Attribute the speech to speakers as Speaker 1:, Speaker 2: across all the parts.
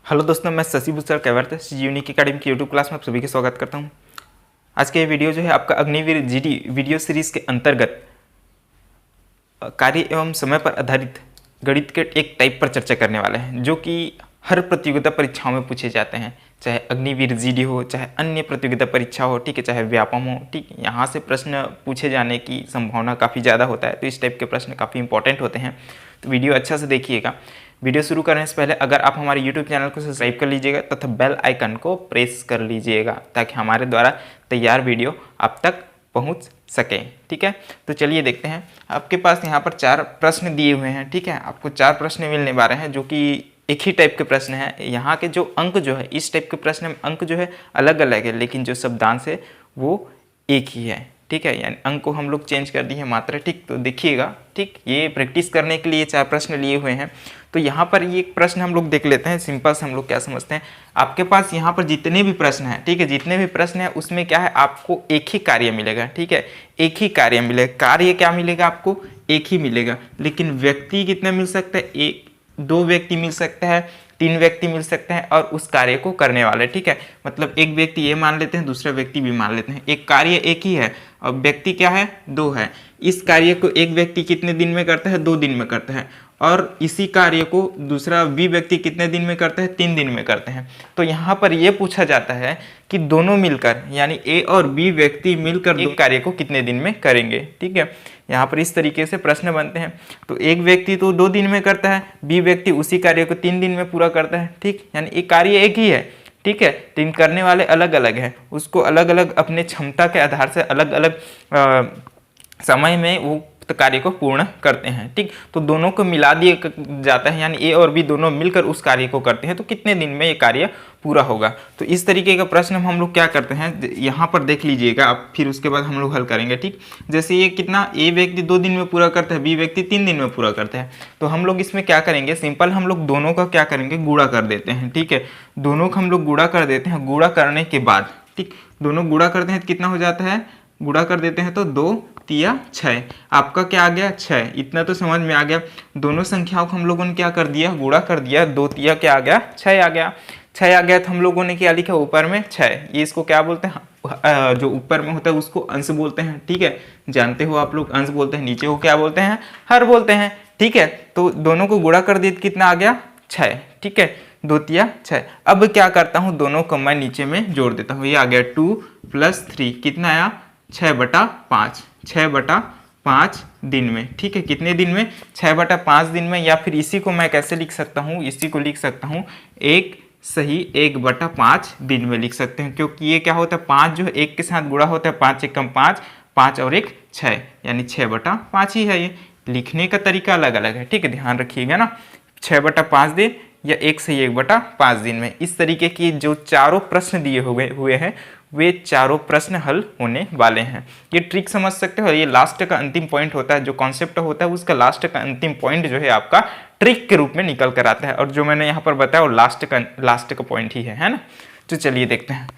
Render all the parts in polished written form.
Speaker 1: Hello दोस्तों, मैं Shashi Bhushan Kaivarta unique academy की यूट्यूब क्लास में आप सभी का स्वागत करता हूं। आज के ये वीडियो जो है आपका अग्निवीर जीडी वीडियो सीरीज के अंतर्गत कार्य एवं समय पर आधारित गणित के एक टाइप पर चर्चा करने वाले हैं, जो कि हर प्रतियोगिता परीक्षाओं में पूछे जाते हैं, चाहे अग्निवीर जीडी हो, चाहे अन्य प्रतियोगिता परीक्षा हो, ठीक है, चाहे व्यापम हो, ठीक। यहाँ से प्रश्न पूछे जाने की संभावना काफ़ी ज़्यादा होता है, तो इस टाइप के प्रश्न काफ़ी इंपॉर्टेंट होते हैं। तो वीडियो अच्छा से देखिएगा। वीडियो शुरू करने से पहले अगर आप हमारे YouTube चैनल को सब्सक्राइब कर लीजिएगा तथा बेल आइकन को प्रेस कर लीजिएगा, ताकि हमारे द्वारा तैयार वीडियो आप तक पहुंच सके, ठीक है। तो चलिए देखते हैं। आपके पास यहाँ पर 4 प्रश्न दिए हुए हैं, ठीक है। आपको 4 प्रश्न मिलने वाले हैं, जो कि एक ही टाइप के प्रश्न हैं। यहाँ के जो अंक जो है, इस टाइप के प्रश्न में अंक जो है अलग अलग है, लेकिन जो शब्दांश है वो एक ही है, ठीक है। यानी अंक को हम लोग चेंज कर दिए हैं मात्रा, ठीक। तो देखिएगा, ठीक, ये प्रैक्टिस करने के लिए 4 प्रश्न लिए हुए हैं। तो यहाँ पर ये एक प्रश्न हम लोग देख लेते हैं। सिंपल से हम लोग क्या समझते हैं, आपके पास यहाँ पर जितने भी प्रश्न हैं, ठीक है, जितने भी प्रश्न हैं उसमें क्या है, आपको एक ही कार्य मिलेगा, ठीक है, एक ही कार्य मिलेगा। कार्य क्या मिलेगा, आपको एक ही मिलेगा, लेकिन व्यक्ति कितने मिल सकते हैं, 2 व्यक्ति मिल सकते हैं, 3 व्यक्ति मिल सकते हैं, और उस कार्य को करने वाले, ठीक है। मतलब एक व्यक्ति ये मान लेते हैं, दूसरा व्यक्ति भी मान लेते हैं। एक कार्य एक ही है और व्यक्ति क्या है, 2 है। इस कार्य को एक व्यक्ति कितने दिन में करता है, 2 दिन में करता है, और इसी कार्य को दूसरा बी व्यक्ति कितने दिन में करता है, 3 दिन में करते हैं। तो यहाँ पर यह पूछा जाता है कि दोनों मिलकर, यानी ए और बी व्यक्ति मिलकर एक कार्य को कितने दिन में करेंगे, ठीक है। यहाँ पर इस तरीके से प्रश्न बनते हैं। तो एक व्यक्ति तो 2 दिन में करता है, बी व्यक्ति उसी कार्य को 3 दिन में पूरा करता है, ठीक। यानी एक कार्य एक ही है, ठीक है, लेकिन करने वाले अलग अलग हैं। उसको अलग अलग अपने क्षमता के आधार से अलग अलग समय में वो कार्य को पूर्ण करते हैं, ठीक। तो दोनों को मिला दिया जाता है, यानी ए और बी दोनों मिलकर उस कार्य को करते हैं, तो कितने दिन में ये कार्य पूरा होगा। तो इस तरीके का प्रश्न हम लोग क्या करते हैं, यहाँ पर देख लीजिएगा आप, फिर उसके बाद हम लोग हल करेंगे, ठीक। जैसे ये कितना, ए व्यक्ति 2 दिन में पूरा करता है, बी व्यक्ति 3 दिन में पूरा करता है। तो हम लोग इसमें क्या करेंगे, सिंपल हम लोग दोनों का क्या करेंगे, गुणा कर देते हैं, ठीक है। दोनों का हम लोग गुणा कर देते हैं। गुणा करने के बाद, ठीक, दोनों गुणा करते हैं तो कितना हो जाता है, गुणा कर देते हैं तो 2 तिया 6, आपका क्या आ गया, 6। इतना तो समझ में आ गया। दोनों संख्याओं को हम लोगों ने क्या कर दिया, गुणा कर दिया। 2 तिया क्या आ गया, 6 आ गया। 6 आ गया तो हम लोगों ने क्या लिखा, ऊपर में 6। ये इसको क्या बोलते हैं, जो ऊपर में होता है उसको अंश बोलते हैं, ठीक है, जानते हो आप लोग, अंश बोलते हैं। नीचे को क्या बोलते हैं, हर बोलते हैं, ठीक है। तो दोनों को गुणा कर दिए तो कितना आ गया, 6, ठीक है। 2 तिया 6। अब क्या करता हूँ, दोनों को मैं नीचे में जोड़ देता हूँ। ये आ गया 2 + 3, कितना आया, 6/5, 6/5 दिन में, ठीक है। कितने दिन में, 6/5 दिन में। या फिर इसी को मैं कैसे लिख सकता हूँ, इसी को लिख सकता हूँ 1 सही 1/5 दिन में लिख सकते हैं, क्योंकि ये क्या होता है, 5 जो है 1 के साथ गुणा होता है, 5 × 5, 5 और 1 6, यानी 6/5 ही है। ये लिखने का तरीका अलग अलग है, ठीक है, ध्यान रखिएगा ना। 6/5 दिन या 1 सही 1/5 दिन में। इस तरीके की जो चारों प्रश्न दिए हुए हैं, वे चारों प्रश्न हल होने वाले हैं। ये ट्रिक समझ सकते हो, ये लास्ट का अंतिम पॉइंट होता है, जो कॉन्सेप्ट होता है उसका लास्ट का अंतिम पॉइंट जो है आपका ट्रिक के रूप में निकल कर आता है। और जो मैंने यहाँ पर बताया वो लास्ट का पॉइंट ही है ना। तो चलिए देखते हैं।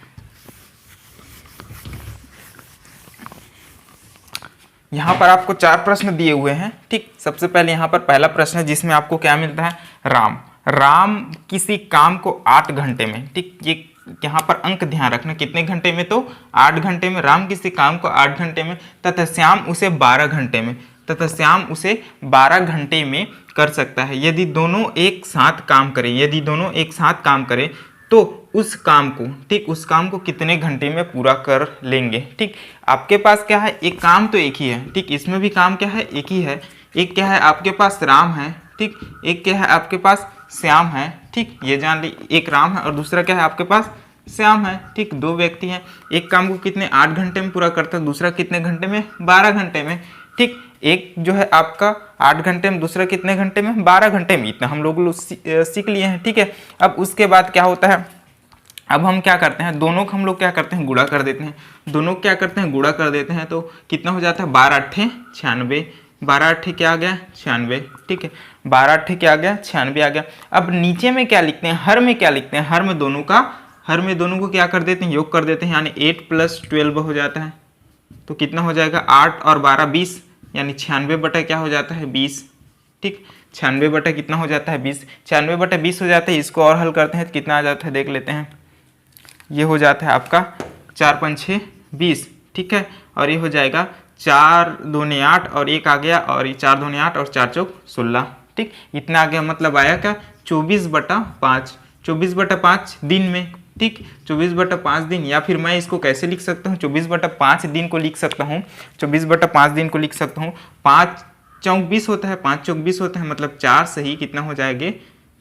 Speaker 1: यहाँ पर आपको 4 प्रश्न दिए हुए हैं, ठीक। सबसे पहले यहाँ पर पहला प्रश्न है, जिसमें आपको क्या मिलता है, राम किसी काम को 8 घंटे में, ठीक। ये यहाँ पर अंक ध्यान रखना, कितने घंटे में, तो 8 घंटे में। राम किसी काम को 8 घंटे में तथा श्याम उसे 12 घंटे में, तथा श्याम उसे 12 घंटे में कर सकता है। यदि दोनों एक साथ काम करें, यदि दोनों एक साथ काम करें तो उस काम को, ठीक, उस काम को कितने घंटे में पूरा कर लेंगे, ठीक। आपके पास क्या है, एक काम तो एक ही है, ठीक। इसमें भी काम क्या है, एक ही है। एक क्या है, आपके पास राम है, ठीक। एक क्या है, आपके पास श्याम है, ठीक। ये जान ली, एक राम है और दूसरा क्या है, आपके पास श्याम है, ठीक। 2 व्यक्ति हैं। एक काम को कितने 8 घंटे में पूरा करता है, दूसरा कितने घंटे में, 12 घंटे में, ठीक। एक जो है आपका 8 घंटे में, दूसरा कितने घंटे में, 12 घंटे में। इतना हम लोग सीख लिए हैं, ठीक है। अब उसके बाद क्या होता है, अब हम क्या करते हैं, दोनों को हम लोग क्या करते हैं, गुणा कर देते हैं। दोनों क्या करते हैं, गुणा कर देते हैं, तो कितना हो जाता है, 12 × 8 = 96। 12 × 8 क्या आ गया, 96, ठीक है। 12 × 8 क्या आ गया, 96 आ गया। अब नीचे में क्या लिखते हैं, हर में क्या लिखते हैं, हर में दोनों को क्या कर देते हैं, योग कर देते हैं, यानी 8 + 12 हो जाता है। तो कितना हो जाएगा, 8 और 12 20, यानी 96 बटा क्या हो जाता है, 20, ठीक। 96 बटा कितना हो जाता है 20, 96 बटा 20 हो जाता है। इसको और हल करते हैं तो कितना आ जाता है देख लेते हैं। ये हो जाता है आपका 4 5 6 20, ठीक है। और ये हो जाएगा 4 दूनी 8 और 1 आ गया, और ये 4 दूनी 8 और 4 चौक 16, ठीक। इतना आ गया, मतलब आया क्या 24 बटा 5, 24 बटा 5 दिन में, ठीक। 24 बटा 5 दिन, या फिर मैं इसको कैसे लिख सकता हूँ, 24 बटा 5 दिन को लिख सकता हूँ, 24 बटा 5 दिन को लिख सकता हूँ। 5 चौक 20 होता है, 5 चौक 20 होता है, मतलब 4 सही कितना हो जाएंगे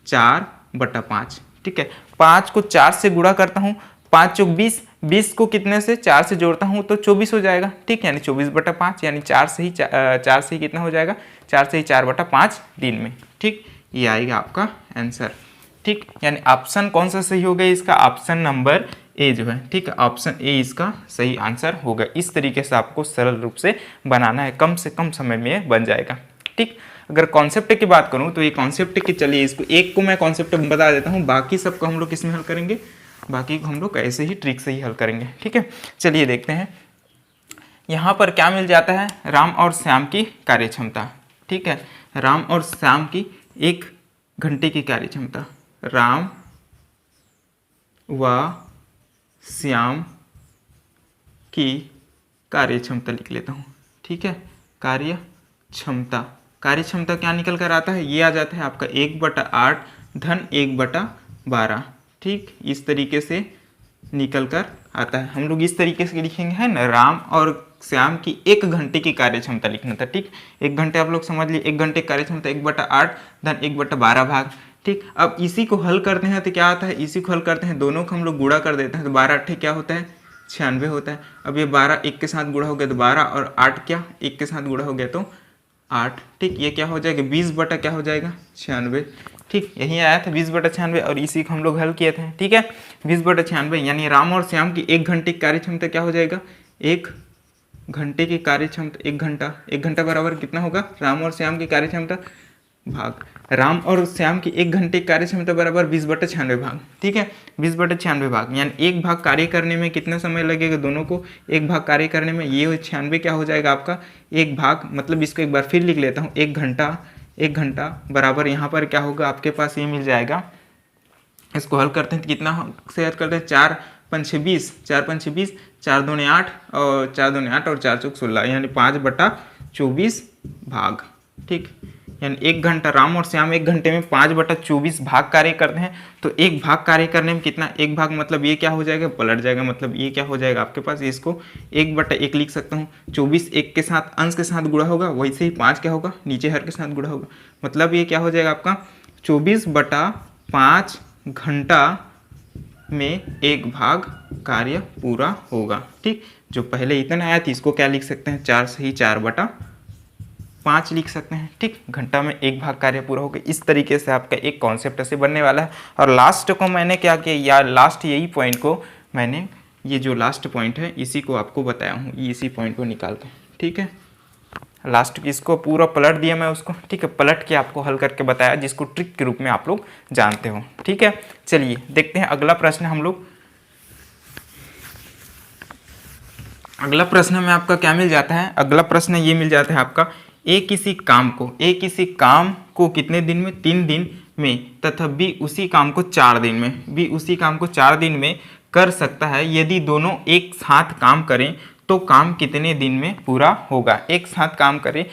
Speaker 1: 4 बटा 5, ठीक है। 5 को 4 से गुणा करता हूँ, 5 चौक 20, 20 को कितने से 4 से जोड़ता हूँ तो 24 हो जाएगा, ठीक। यानी 24 बटा 5, यानी 4 से ही कितना हो जाएगा 4 से ही 4 बटा 5 दिन में, ठीक। ये आएगा आपका आंसर, ठीक। यानी ऑप्शन कौन सा सही होगा इसका, ऑप्शन नंबर ए जो है, ठीक है, ऑप्शन ए इसका सही आंसर होगा। इस तरीके से आपको सरल रूप से बनाना है, कम से कम समय में बन जाएगा, ठीक। अगर कॉन्सेप्ट की बात करूं तो ये कॉन्सेप्ट की, चलिए इसको एक को मैं कॉन्सेप्ट बता देता हूं, बाकी सबको हम लोग किस में हल करेंगे, बाकी को हम लोग ऐसे ही ट्रिक से ही हल करेंगे, ठीक है। चलिए देखते हैं यहाँ पर क्या मिल जाता है, राम और श्याम की कार्य क्षमता, ठीक है। राम और श्याम की 1 घंटे की कार्य क्षमता, राम व श्याम की कार्य क्षमता लिख लेता हूँ, ठीक है। कार्य क्षमता, कार्य क्षमता क्या निकल कर आता है, ये आ जाता है आपका 1 बटा 8 धन 1 बटा 12, ठीक। इस तरीके से निकल कर आता है। हम लोग इस तरीके से लिखेंगे, है ना, राम और श्याम की 1 घंटे की कार्य क्षमता लिखना था, ठीक। 1 घंटे आप लोग समझ लिए, 1 घंटे की कार्य क्षमता 1 बटा 8 धन 1 बटा 12 भाग, ठीक। अब इसी को हल करते हैं तो क्या आता है, इसी को हल करते हैं, दोनों को हम लोग गुणा कर देते हैं तो 12 8 क्या होता है 96 होता है। अब ये 12 1 के साथ गुणा हो गया तो 12, और 8 क्या 1 के साथ गुणा हो गया तो 8, ठीक। ये क्या हो जाएगा 20 बटा क्या हो जाएगा 96, ठीक। यही आया था 20 बटा 96, और इसी को हम लोग हल किए थे, ठीक है। 20 बटा 96 यानी राम और श्याम की 1 घंटे की कार्य क्षमता क्या हो जाएगा, 1 घंटे की कार्य क्षमता, 1 घंटा बराबर कितना होगा, राम और श्याम की कार्य क्षमता भाग राम और श्याम की 1 घंटे की कार्य क्षमता बराबर 20 बटा 96 भाग, ठीक है। 20 बटा 96 भाग, यानी 1 भाग कार्य करने में कितना समय लगेगा, दोनों को 1 भाग कार्य करने में, ये 96 क्या हो जाएगा आपका 1 भाग, मतलब इसको एक बार फिर लिख लेता हूँ, 1 घंटा बराबर यहाँ पर क्या होगा आपके पास, ये मिल जाएगा। इसको हल करते हैं तो कितना से हल करते हैं, 4 5 6 20, 4 5 6 20, 4 दूनी 8 और 4 दूनी 8 और 4 चौक 16, यानी 5 बटा 24 भाग, ठीक। यानी 1 घंटा, राम और श्याम 1 घंटे में 5 बटा 24 भाग कार्य करते हैं, तो 1 भाग कार्य करने में कितना, 1 भाग मतलब ये क्या हो जाएगा पलट जाएगा, मतलब ये क्या हो जाएगा आपके पास, इसको 1 बटा 1 लिख सकता हूँ। 24 1 के साथ अंश के साथ गुणा होगा, वैसे ही 5 क्या होगा नीचे हर के साथ गुणा होगा, मतलब ये क्या हो जाएगा आपका 24 बटा 5 घंटा में 1 भाग कार्य पूरा होगा, ठीक। जो पहले इतना आया था इसको क्या लिख सकते हैं, 4 से ही 4 बटा 5 लिख सकते हैं, ठीक। घंटा में 1 भाग कार्य पूरा होगा। इस तरीके से आपका एक कॉन्सेप्ट ऐसे बनने वाला है। और लास्ट को मैंने क्या किया, या लास्ट यही पॉइंट को मैंने, ये जो लास्ट पॉइंट है इसी को आपको बताया हूँ, इसी पॉइंट को निकालते हैं, ठीक है। लास्ट इसको पूरा पलट दिया मैं उसको, ठीक है, पलट के आपको हल करके बताया, जिसको ट्रिक के रूप में आप लोग जानते हो, ठीक है। चलिए देखते हैं अगला प्रश्न हम लोग। अगला प्रश्न में आपका क्या मिल जाता है, अगला प्रश्न ये मिल जाता है आपका, किसी काम को कितने दिन में, 3 दिन में, तथा बी उसी काम को 4 दिन में, बी उसी काम को 4 दिन में कर सकता है। यदि दोनों एक साथ काम करें तो काम कितने दिन में पूरा होगा। एक साथ काम करें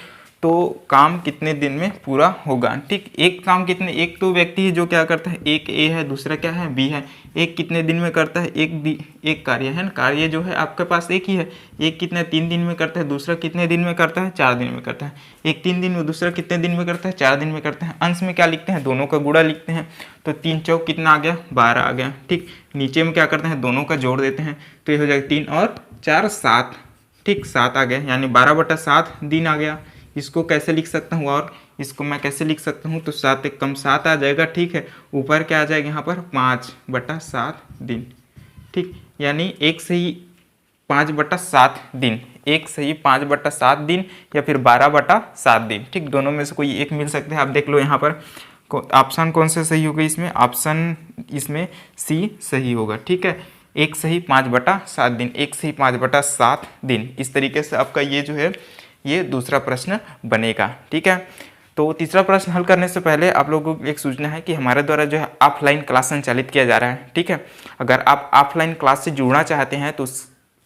Speaker 1: तो काम कितने दिन में पूरा होगा, ठीक। एक काम कितने, एक तो व्यक्ति है जो क्या करता है, एक ए है, दूसरा क्या है बी है। एक कितने दिन में करता है, एक कार्य है ना, कार्य जो है आपके पास एक ही है। एक कितने 3 दिन में करता है, दूसरा कितने दिन में करता है 4 दिन में करता है। एक 3 दिन में, दूसरा कितने दिन में करता है 4 दिन में करता है। अंश में क्या लिखते हैं, दोनों का गुणा लिखते हैं, तो 3 चौक कितना आ गया 12 आ गया, ठीक। नीचे में क्या करते हैं, दोनों का जोड़ देते हैं, तो ये हो जाएगा 3 और 4 7, ठीक, 7 आ गया, यानी 12 बटा 7 दिन आ गया। इसको कैसे लिख सकता हूँ, और इसको मैं कैसे लिख सकता हूँ, तो 7 एक कम 7 आ जाएगा, ठीक है। ऊपर क्या आ जाएगा यहाँ पर 5 बटा 7 दिन, ठीक। यानी 1 से ही 5 बटा 7 दिन, 1 से ही 5 बटा 7 दिन, या फिर 12 बटा 7 दिन, ठीक। दोनों में से कोई एक मिल सकते हैं। आप देख लो यहाँ पर ऑप्शन कौन सा सही होगा इसमें, ऑप्शन इसमें सी सही होगा, ठीक है। 1 से ही 5 बटा 7 दिन, 1 से ही 5 बटा 7 दिन। इस तरीके से आपका ये जो है ये दूसरा प्रश्न बनेगा, ठीक है। तो तीसरा प्रश्न हल करने से पहले आप लोगों को एक सूचना है कि हमारे द्वारा जो है ऑफलाइन क्लास संचालित किया जा रहा है, ठीक है। अगर आप ऑफलाइन क्लास से जुड़ना चाहते हैं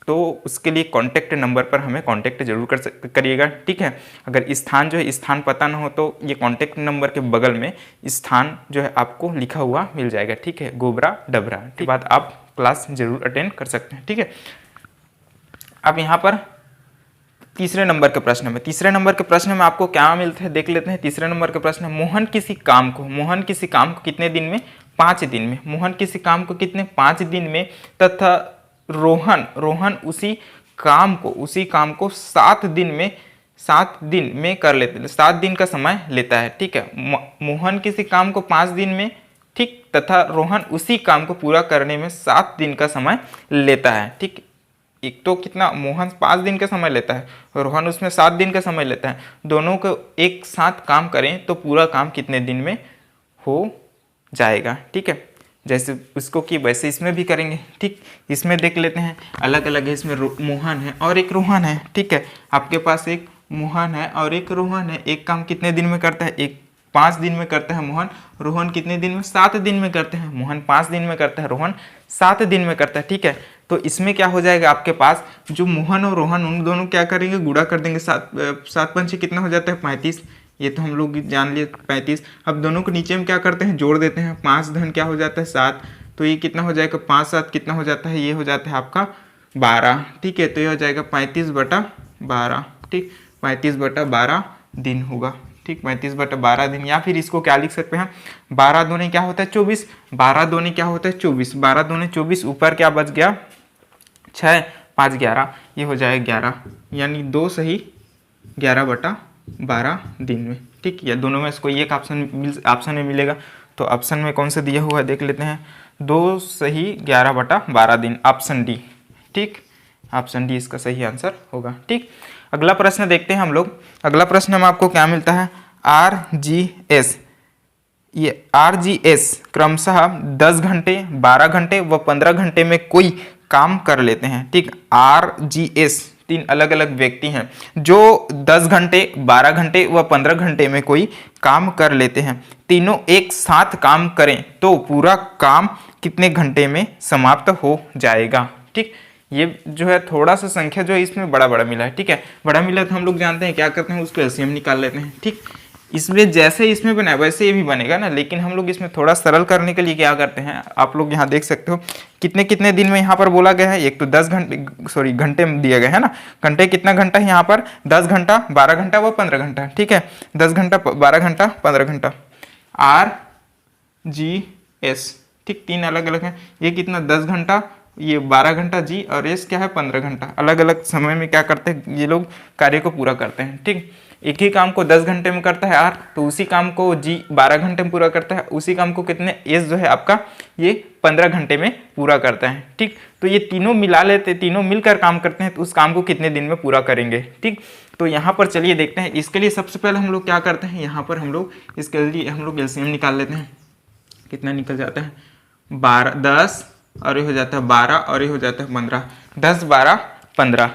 Speaker 1: तो उसके लिए कॉन्टैक्ट नंबर पर हमें कॉन्टैक्ट जरूर करिएगा, ठीक है। अगर स्थान जो है स्थान पता ना हो तो ये कॉन्टैक्ट नंबर के बगल में स्थान जो है आपको लिखा हुआ मिल जाएगा, ठीक है, गोबरा डबरा। के बाद आप क्लास जरूर अटेंड कर सकते हैं, ठीक है। अब यहाँ पर तीसरे नंबर के प्रश्न में आपको क्या मिलता है देख लेते हैं। तीसरे नंबर के प्रश्न, मोहन किसी काम को कितने दिन में, 5 दिन में। मोहन किसी काम को कितने, 5 दिन में, तथा रोहन उसी काम को 7 दिन में कर लेते हैं, 7 दिन का समय लेता है, ठीक है। मोहन किसी काम को 5 दिन में, ठीक, तथा रोहन उसी काम को पूरा करने में 7 दिन का समय लेता है, ठीक। एक तो कितना, मोहन 5 दिन का समय लेता है, रोहन उसमें 7 दिन का समय लेता है। दोनों को एक साथ काम करें तो पूरा काम कितने दिन में हो जाएगा, ठीक है। जैसे उसको कि वैसे इसमें भी करेंगे, ठीक। इसमें देख लेते हैं, अलग अलग है, इसमें मोहन है और एक रोहन है, ठीक है। आपके पास एक मोहन है और एक रोहन है। एक काम कितने दिन में करता है, एक 5 दिन में करता है मोहन, रोहन कितने दिन में, 7 दिन में करते हैं। मोहन 5 दिन में करता है, रोहन 7 दिन में करता है, ठीक है। तो इसमें क्या हो जाएगा, आपके पास जो मोहन और रोहन उन दोनों क्या करेंगे, गुणा कर देंगे। 7 पंचे कितना हो जाता है, 35। ये तो हम लोग जान लिए 35। अब दोनों को नीचे में क्या करते हैं, जोड़ देते हैं। 5 धन क्या हो जाता है, 7। तो ये कितना हो जाएगा, 5 7 कितना हो जाता है, ये हो जाता है आपका 12, ठीक है। तो ये हो जाएगा 35/12, ठीक। 35/12 दिन होगा, ठीक। 35/12 दिन, या फिर इसको क्या लिख सकते हैं, 12 दूनी क्या होता है, 24। 12 दूनी क्या होता है, 24। 12 दूनी 24, ऊपर क्या बच गया, 6, 5 11, ये हो जाएगा 11, यानी 2 सही 11/12 दिन में, ठीक। या दोनों में से कोई एक ऑप्शन में मिलेगा। तो ऑप्शन में कौन सा दिया हुआ है देख लेते हैं, 2 सही 11/12 दिन, ऑप्शन डी, ठीक। ऑप्शन डी इसका सही आंसर होगा, ठीक। अगला प्रश्न देखते हैं हम लोग। अगला प्रश्न में आपको क्या मिलता है, RGS। ये RGS क्रमशः 10 घंटे, 12 घंटे व 15 घंटे में कोई काम कर लेते हैं, ठीक। RGS 3 अलग अलग व्यक्ति हैं जो 10 घंटे, 12 घंटे व 15 घंटे में कोई काम कर लेते हैं। तीनों एक साथ काम करें तो पूरा काम कितने घंटे में समाप्त हो जाएगा, ठीक। ये जो है थोड़ा सा संख्या जो है इसमें बड़ा मिला है, ठीक है। बड़ा मिला तो हम लोग जानते हैं क्या करते हैं, उसको एलसीएम निकाल लेते हैं, ठीक। इसमें जैसे इसमें बना वैसे ये भी बनेगा ना, लेकिन हम लोग इसमें थोड़ा सरल करने के लिए क्या करते हैं, आप लोग यहाँ देख सकते हो कितने दिन में यहाँ पर बोला गया है। एक तो 10 घंटे, घंटे में दिया गया है ना, घंटे कितना घंटा है यहाँ पर, 10 घंटा, 12 घंटा व 15 घंटा, ठीक है। 10 घंटा, 12 घंटा, 15 घंटा, RGS, ठीक। 3 अलग अलग है, ये कितना 10 घंटा, ये 12 घंटा जी, और एस क्या है 15 घंटा। अलग अलग समय में क्या करते हैं ये लोग कार्य को पूरा करते हैं, ठीक। एक ही काम को 10 घंटे में करता है आर, तो उसी काम को जी 12 घंटे में पूरा करता है। उसी काम को कितने, एस जो है आपका ये 15 घंटे में पूरा करता है, ठीक। तो ये तीनों मिला लेते, तीनों मिलकर काम करते हैं, तो उस काम को कितने दिन में पूरा करेंगे, ठीक। तो यहाँ पर चलिए देखते हैं। इसके लिए सबसे पहले हम लोग क्या करते हैं, यहाँ पर हम लोग इसके लिए हम लोग एलसीएम निकाल लेते हैं। कितना निकल जाता है, 12, 10 और ये हो जाता है 12 और ये हो जाता है 15, 10 12 15,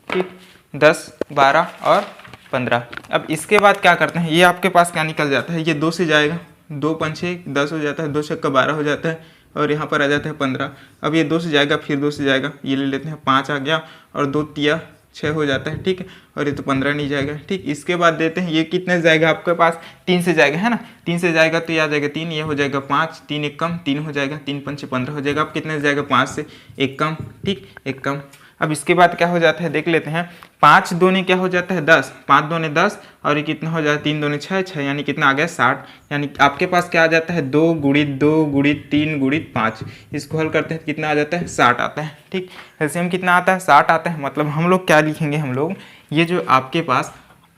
Speaker 1: ठीक। 10 12 और 15। अब इसके बाद क्या करते हैं, ये आपके पास क्या निकल जाता है, ये 2 से जाएगा, 2 पंचे 10 हो जाता है, 2 छक्का 12 हो जाता है, और यहाँ पर आ जाता है 15। अब ये 2 से जाएगा, फिर 2 से जाएगा, ये ले लेते हैं 5 आ गया, और 2 तिया 6 हो जाता है, ठीक है। और ये तो 15 नहीं जाएगा, ठीक। इसके बाद देते हैं, ये कितने से जाएगा आपके पास, 3 से जाएगा, है ना। 3 से जाएगा तो ये आ जाएगा 3, ये हो जाएगा 5, 3 एक कम, 3 हो जाएगा, 3 पंचे 15 हो जाएगा। अब कितने से जाएगा, 5 से, एक कम, ठीक, एक कम। अब इसके बाद क्या हो जाता है देख लेते हैं, 5 दूनी क्या हो जाता है 10, 5 दूनी 10, और ये कितना हो जाता है 3 दूनी 6, 6 यानी कितना आ गया 60। यानी आपके पास क्या आ जाता है, 2 गुणित 2 गुणित 3 गुणित 5, इसको हल करते हैं कितना आ जाता है 60 आता है, ठीक। एलसीएम कितना आता है 60 आता है। मतलब हम लोग क्या लिखेंगे, हम लोग ये जो आपके पास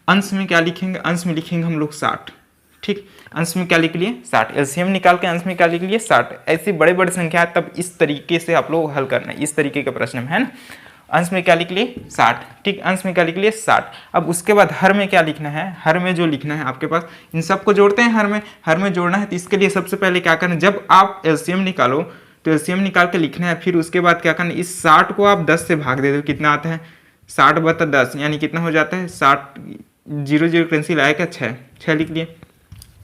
Speaker 1: अंश में क्या लिखेंगे, अंश में लिखेंगे हम लोग 60, ठीक। अंश में क्या लिख लिए 60, एलसीएम निकाल के अंश में क्या लिख लिए 60। ऐसी बड़े बड़े संख्या है तब इस तरीके से आप लोग हल करना है, इस तरीके का प्रश्न है ना। अंश में क्या लिख लिए 60, ठीक। अंश में क्या लिख लिए 60। अब उसके बाद हर में क्या लिखना है, हर में जो लिखना है आपके पास, इन सबको जोड़ते हैं, हर में जोड़ना है। तो इसके लिए सबसे पहले क्या करना है, जब आप एलसीएम निकालो तो एलसीएम निकाल के लिखना है। फिर उसके बाद क्या करना है, इस 60 को आप 10 से भाग दे दो, कितना आता है 60/10, यानी कितना हो जाता है 60, जीरो जीरो कैंसिल आया क्या, 6 6 लिख लिए।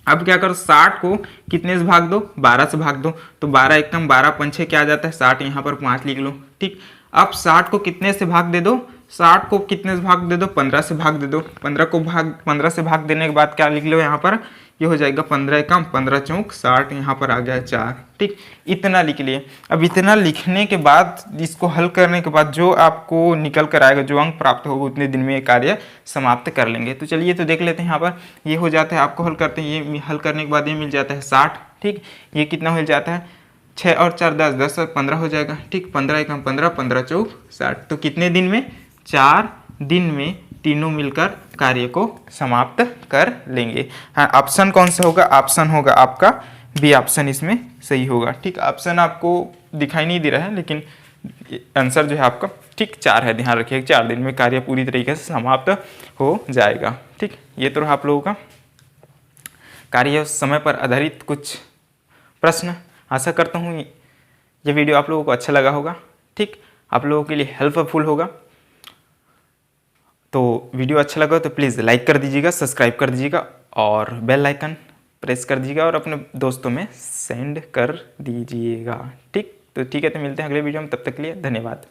Speaker 1: अब क्या करो, 60 को कितने से भाग दो, 12 से भाग दो, तो 12 एकम 12 पंछे क्या आ जाता है 60, यहाँ पर 5 लिख लो। ठीक, अब 60 को कितने से भाग दे दो, 60 को कितने से भाग दे दो, 15 से भाग दे दो। 15 से भाग देने के बाद क्या लिख लो यहाँ पर, ये हो जाएगा 15 एकम 15 चौक 60, यहाँ पर आ गया 4। ठीक, इतना लिख लिए। अब इतना लिखने के बाद इसको हल करने के बाद जो आपको निकल कर आएगा, जो अंक प्राप्त होगा उतने दिन में ये कार्य समाप्त कर लेंगे। तो चलिए तो देख लेते हैं। यहाँ पर ये हो जाता है, आपको हल करते हैं, ये हल करने के बाद ये मिल जाता है 60। ठीक, ये कितना मिल जाता है, 6 और 4 10, 10 और 15 हो जाएगा। ठीक, 15 एकम 15, 15 चौक 60। तो कितने दिन में, 4 दिन में तीनों मिलकर कार्य को समाप्त कर लेंगे। हाँ, ऑप्शन कौन सा होगा, ऑप्शन होगा आपका बी ऑप्शन इसमें सही होगा। ठीक, ऑप्शन आपको दिखाई नहीं दे रहा है, लेकिन आंसर जो है आपका ठीक 4 है। ध्यान रखिए 4 दिन में कार्य पूरी तरीके से समाप्त हो जाएगा। ठीक, ये तो रहा आप लोगों का कार्य समय पर आधारित कुछ प्रश्न। आशा करता हूँ ये वीडियो आप लोगों को अच्छा लगा होगा। ठीक, आप लोगों के लिए हेल्पफुल होगा। तो वीडियो अच्छा लगा तो प्लीज़ लाइक कर दीजिएगा, सब्सक्राइब कर दीजिएगा और बेल आइकन प्रेस कर दीजिएगा और अपने दोस्तों में सेंड कर दीजिएगा। ठीक, तो ठीक है, तो मिलते हैं अगले वीडियो में, तब तक के लिए धन्यवाद।